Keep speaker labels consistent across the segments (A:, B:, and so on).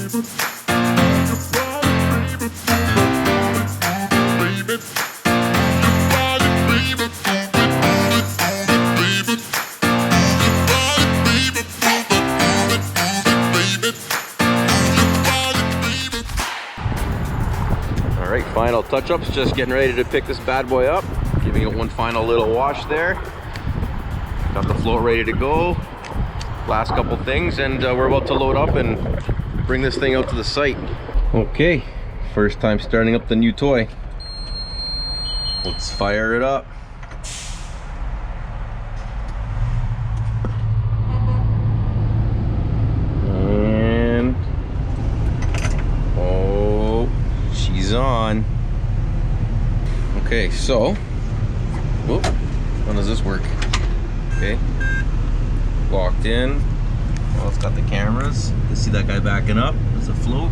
A: Alright, final touch-ups, just getting ready to pick this bad boy up. Giving it one final little wash there. Got the float ready to go. Last couple things, and we're about to load up and bring this thing out to the site. Okay, first time starting up the new toy. Let's fire it up. And oh, she's on. Okay, so whoop, how does this work? Okay, locked in. Well, it's got the cameras. You see that guy backing up? There's a float.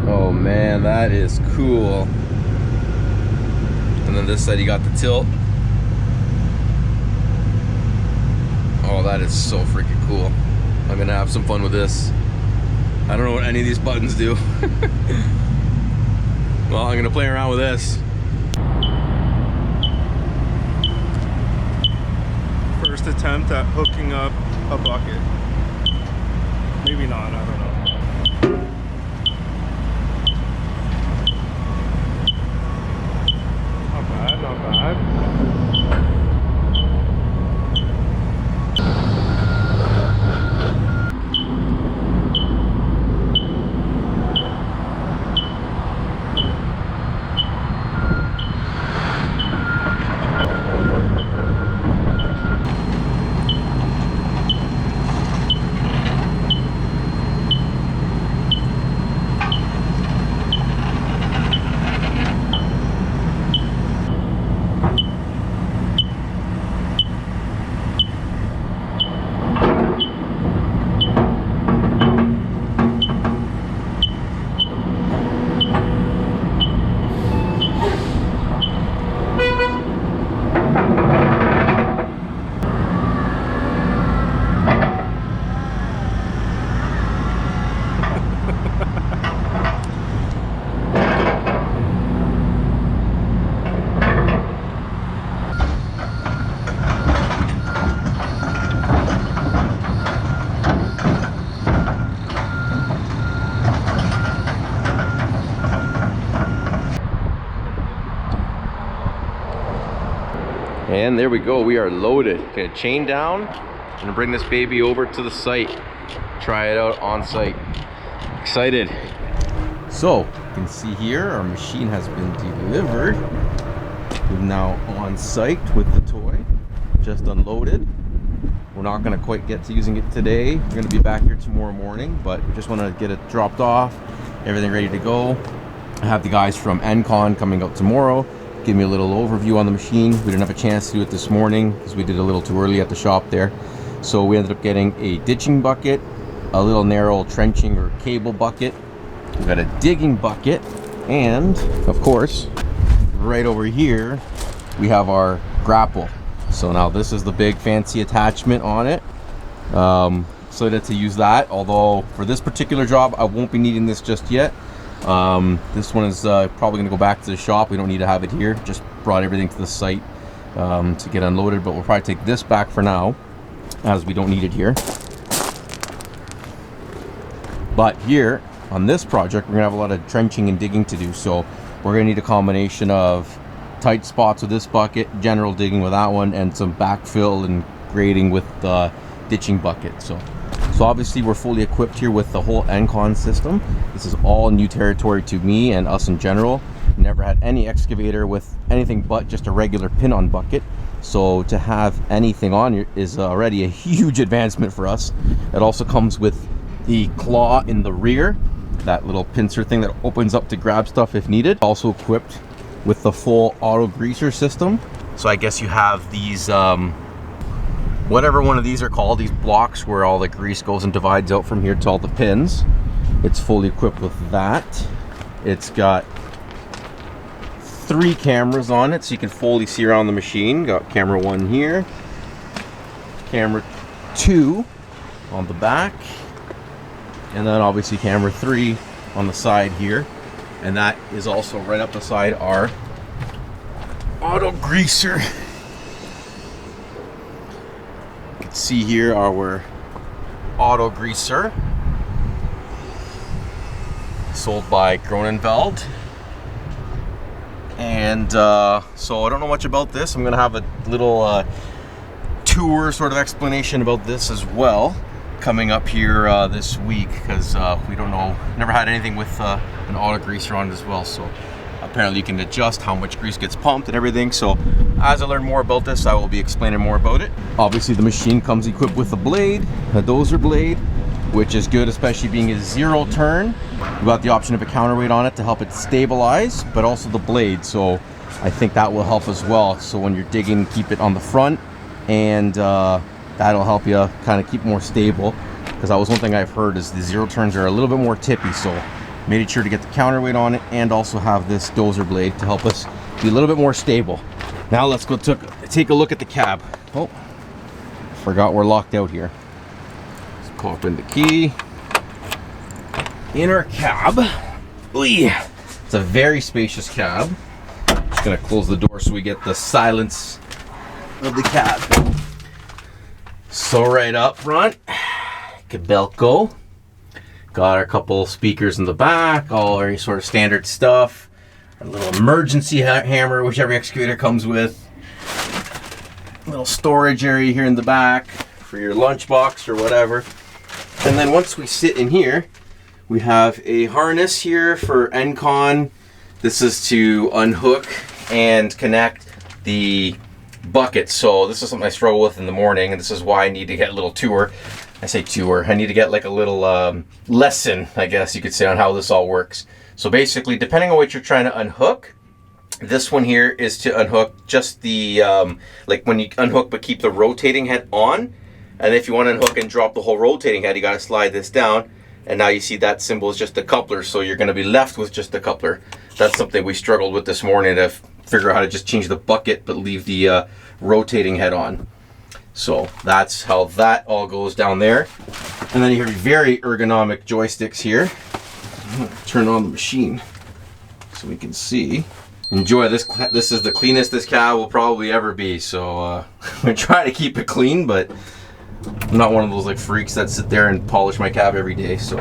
A: Oh man, that is cool. And then this side you got the tilt. Oh, that is so freaking cool. I'm gonna have some fun with this. I don't know what any of these buttons do. Well, I'm gonna play around with this.
B: First attempt at hooking up a bucket. Maybe not, I don't know. Not bad, not bad.
A: And there we go, we are loaded. Gonna chain down and bring this baby over to the site. Try it out on site. Excited. So, you can see here, our machine has been delivered. We're now on site with the toy, just unloaded. We're not gonna quite get to using it today. We're gonna be back here tomorrow morning, but just wanna get it dropped off, everything ready to go. I have the guys from Encon coming out tomorrow. Give me a little overview on the machine. We didn't have a chance to do it this morning because we did a little too early at the shop there. So we ended up getting a ditching bucket, a little narrow trenching or cable bucket. We got a digging bucket, and of course, right over here, we have our grapple. So now this is the big fancy attachment on it. Excited to use that, although for this particular job, I won't be needing this just yet. This one is probably going to go back to the shop. We don't need to have it here. Just brought everything to the site to get unloaded, but we'll probably take this back for now as we don't need it here. But here on this project, we're going to have a lot of trenching and digging to do, so we're going to need a combination of tight spots with this bucket, general digging with that one, and some backfill and grading with the ditching bucket. So obviously we're fully equipped here with the whole Encon system. This is all new territory to me and us in general. Never had any excavator with anything but just a regular pin-on bucket. So to have anything on here is already a huge advancement for us. It also comes with the claw in the rear, that little pincer thing that opens up to grab stuff if needed. Also equipped with the full auto greaser system. So I guess you have these whatever one of these are called, these blocks where all the grease goes and divides out from here to all the pins. It's fully equipped with that. It's got 3 cameras on it, so you can fully see around the machine. Got camera 1 here, camera 2 on the back, and then obviously camera 3 on the side here, and that is also right up the side our auto greaser. You can see here our auto greaser, sold by Groeneveld. And so I don't know much about this. I'm gonna have a little tour sort of explanation about this as well coming up here this week, because we don't know, never had anything with an auto greaser on it as well. So apparently you can adjust how much grease gets pumped and everything. So as I learn more about this, I will be explaining more about it. Obviously the machine comes equipped with a blade, a dozer blade, which is good, especially being a 0 turn. We've got the option of a counterweight on it to help it stabilize, but also the blade. So I think that will help as well. So when you're digging, keep it on the front, and that'll help you kind of keep more stable. Because that was one thing I've heard, is the 0 turns are a little bit more tippy. So made sure to get the counterweight on it and also have this dozer blade to help us be a little bit more stable. Now let's go take a look at the cab. Oh, forgot we're locked out here. Let's pop in the key. In our cab. Ooh, it's a very spacious cab. Just gonna close the door so we get the silence of the cab. So right up front, Kobelco. Got our couple speakers in the back, all our sort of standard stuff. Our little emergency hammer, which every excavator comes with. A little storage area here in the back for your lunchbox or whatever. And then once we sit in here, we have a harness here for NCON. This is to unhook and connect the bucket. So this is something I struggle with in the morning, and this is why I need to get a little tour. I say tour, I need to get like a little lesson, I guess you could say, on how this all works. So basically, depending on what you're trying to unhook, this one here is to unhook just the, like when you unhook but keep the rotating head on. And if you want to unhook and drop the whole rotating head, you got to slide this down. And now you see that symbol is just a coupler, so you're going to be left with just a coupler. That's something we struggled with this morning, to figure out how to just change the bucket but leave the rotating head on. So that's how that all goes down there. And then you have very ergonomic joysticks here. I'm going to turn on the machine so we can see. Enjoy this. This is the cleanest this cab will probably ever be. So I'm going to try to keep it clean, but I'm not one of those like freaks that sit there and polish my cab every day. So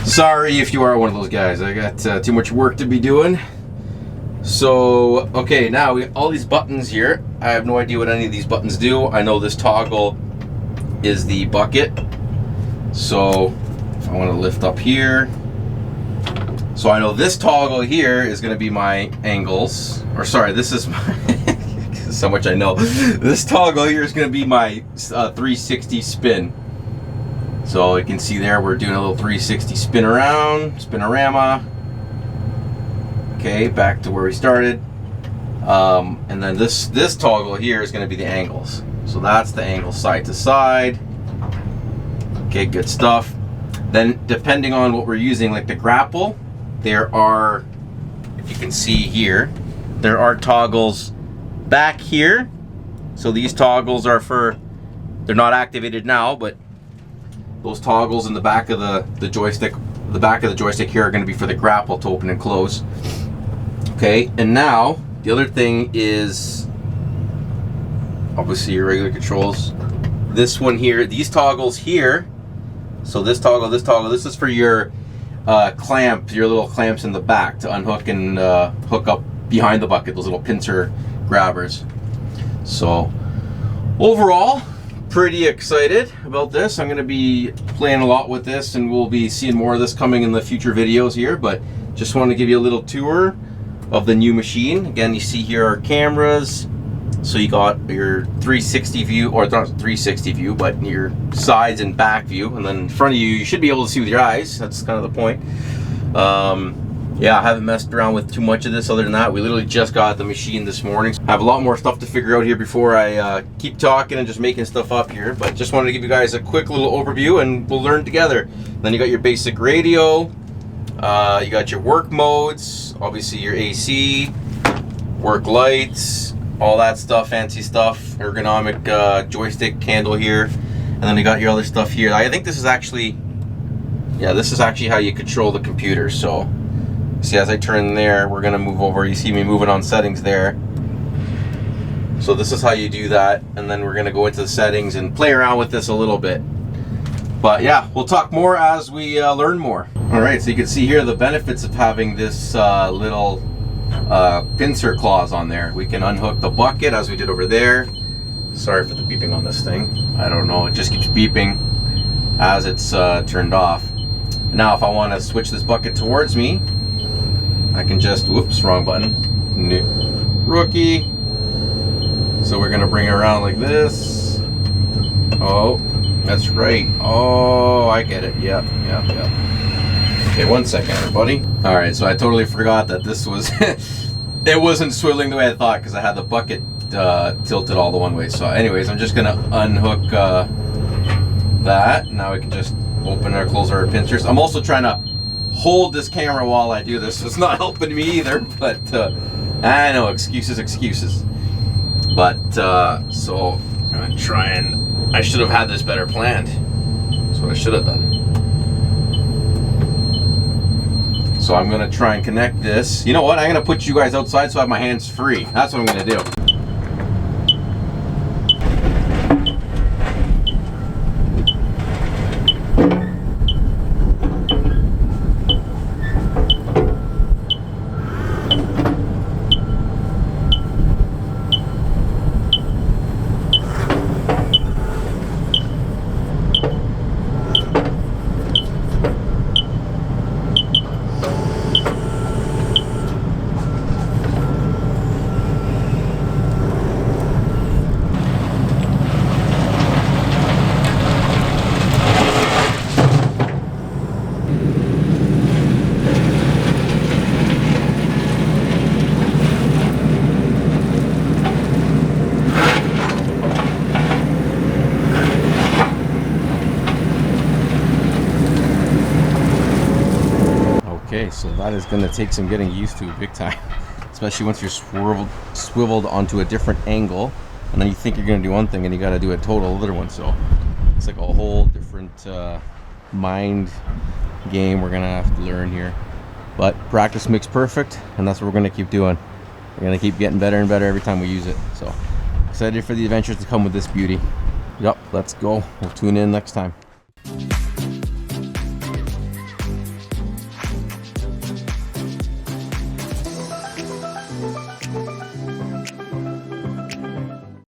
A: sorry if you are one of those guys. I got too much work to be doing. So okay, now all these buttons here, I have no idea what any of these buttons do. I know this toggle is the bucket. So if I want to lift up here, so I know this toggle here is going to be my angles, or sorry, this is my so much I know. This toggle here is going to be my 360 spin. So you can see there we're doing a little 360 spin around, spinorama. Okay, back to where we started. And then this toggle here is going to be the angles. So that's the angle side to side. Okay, good stuff. Then depending on what we're using, like the grapple, there are, if you can see here, there are toggles back here. So these toggles are for, they're not activated now, but those toggles in the back of the joystick, the back of the joystick here are going to be for the grapple to open and close. Okay, and now the other thing is obviously your regular controls. This one here, these toggles here. So this toggle, this is for your clamp, your little clamps in the back to unhook and hook up behind the bucket, those little pincer grabbers. So overall, pretty excited about this. I'm going to be playing a lot with this, and we'll be seeing more of this coming in the future videos here, but just wanted to give you a little tour of the new machine. Again, you see here our cameras. So you got your 360 view, or not 360 view, but your sides and back view, and then in front of you, you should be able to see with your eyes. That's kind of the point. Yeah, I haven't messed around with too much of this other than that. We literally just got the machine this morning. I have a lot more stuff to figure out here before I keep talking and just making stuff up here, but just wanted to give you guys a quick little overview and we'll learn together. Then you got your basic radio, you got your work modes, obviously your AC, work lights, all that stuff, fancy stuff, ergonomic joystick handle here, and then you got your other stuff here. I think this is actually Yeah, this is actually how you control the computer. So see, as I turn there, we're gonna move over. You see me moving on settings there. So this is how you do that, and then we're gonna go into the settings and play around with this a little bit. But yeah, we'll talk more as we learn more. All right, so you can see here the benefits of having this little pincer claws on there. We can unhook the bucket as we did over there. Sorry for the beeping on this thing. I don't know, it just keeps beeping as it's turned off. Now if I want to switch this bucket towards me, I can just, whoops, wrong button. Rookie. So we're gonna bring it around like this. Oh, that's right. Oh, I get it. Yep. Okay, 1 second, everybody. All right, so I totally forgot that this was, it wasn't swiveling the way I thought because I had the bucket tilted all the one way. So anyways, I'm just gonna unhook that. Now we can just open or close our pincers. I'm also trying to hold this camera while I do this. It's not helping me either, but I know, excuses. But so I'm gonna try and, I should have had this better planned. That's what I should have done. So I'm gonna try and connect this. You know what? I'm gonna put you guys outside so I have my hands free. That's what I'm gonna do. Okay, so that is going to take some getting used to big time, especially once you're swiveled onto a different angle, and then you think you're going to do one thing and you got to do a total other one. So it's like a whole different mind game we're going to have to learn here. But practice makes perfect, and that's what we're going to keep doing. We're going to keep getting better and better every time we use it. So excited for the adventures to come with this beauty. Yep, let's go. We'll tune in next time.